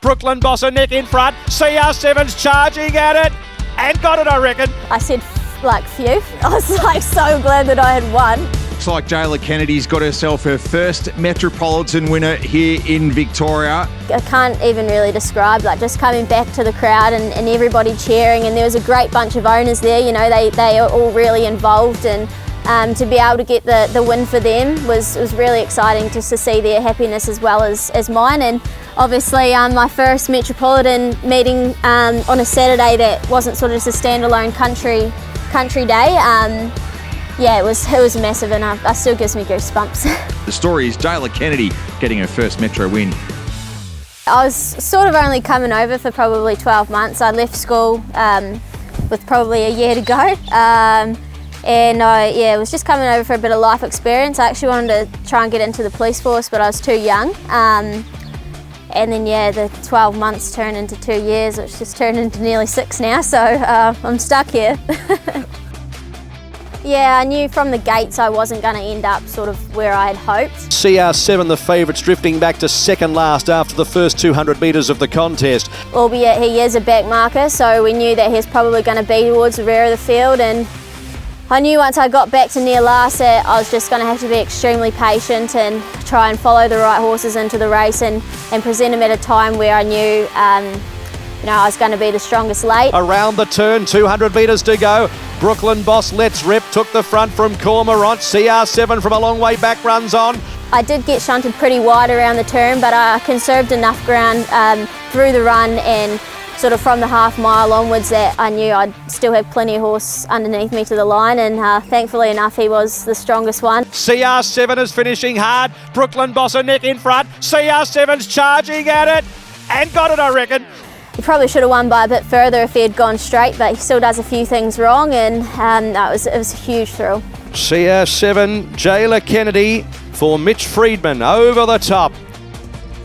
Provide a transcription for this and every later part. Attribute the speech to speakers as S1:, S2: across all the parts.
S1: Brooklyn Bossa Nick in front. Ceerseven's charging at it and got it, I reckon.
S2: I said, like, phew. I was like so glad that I had won.
S3: Looks like Jaylah Kennedy's got herself her first Metropolitan winner here in Victoria.
S2: I can't even really describe, like, just coming back to the crowd and everybody cheering, and there was a great bunch of owners there, you know, they are all really involved, and to be able to get the win for them was really exciting, just to see their happiness as well as mine. And obviously my first Metropolitan meeting on a Saturday that wasn't sort of just a standalone country day. Yeah, it was massive, and it still gives me goosebumps.
S3: The story is Jaylah Kennedy getting her first Metro win.
S2: I was sort of only coming over for probably 12 months. I left school with probably a year to go. And I was just coming over for a bit of life experience. I actually wanted to try and get into the police force, but I was too young. And then the 12 months turned into 2 years, which just turned into nearly 6 now, so I'm stuck here. Yeah, I knew from the gates I wasn't going to end up sort of where I had hoped.
S1: Ceerseven, the favourites, drifting back to second last after the first 200 metres of the contest.
S2: Albeit he is a back marker, so we knew that he's probably going to be towards the rear of the field, and I knew once I got back to near last that I was just going to have to be extremely patient and try and follow the right horses into the race and present them at a time where I knew I was going to be the strongest late.
S1: Around the turn, 200 metres to go. Brooklyn Boss lets rip, took the front from Cormorant. Ceerseven from a long way back runs on.
S2: I did get shunted pretty wide around the turn, but I conserved enough ground through the run and sort of from the half mile onwards that I knew I'd still have plenty of horse underneath me to the line, and thankfully enough he was the strongest one.
S1: Ceerseven is finishing hard. Brooklyn Bossa Nick in front. Ceerseven's charging at it and got it, I reckon.
S2: He probably should have won by a bit further if he had gone straight, but he still does a few things wrong, and it was a huge thrill.
S1: Ceerseven, Jaylah Kennedy for Mitch Friedman over the top.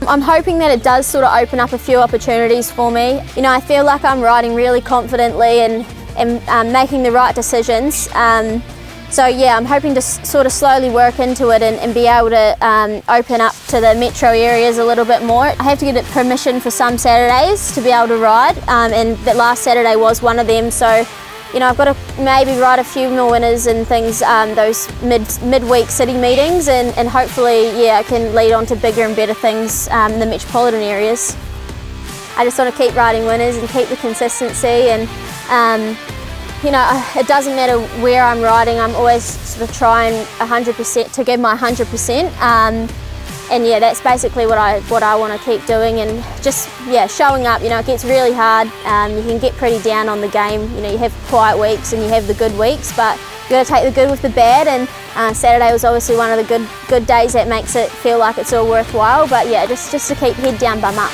S2: I'm hoping that it does sort of open up a few opportunities for me. You know, I feel like I'm riding really confidently and making the right decisions. So yeah, I'm hoping to sort of slowly work into it and be able to open up to the metro areas a little bit more. I have to get permission for some Saturdays to be able to ride, and that last Saturday was one of them. So, you know, I've got to maybe ride a few more winners and things, those midweek city meetings, and hopefully, yeah, I can lead on to bigger and better things in the metropolitan areas. I just want to keep riding winners and keep the consistency, and you know, it doesn't matter where I'm riding, I'm always sort of trying 100% to give my 100%. And yeah, that's basically what I want to keep doing, and just, yeah, showing up. You know, it gets really hard. You can get pretty down on the game. You know, you have quiet weeks and you have the good weeks, but you got to take the good with the bad. And Saturday was obviously one of the good days that makes it feel like it's all worthwhile. But yeah, just to keep head down, bum up.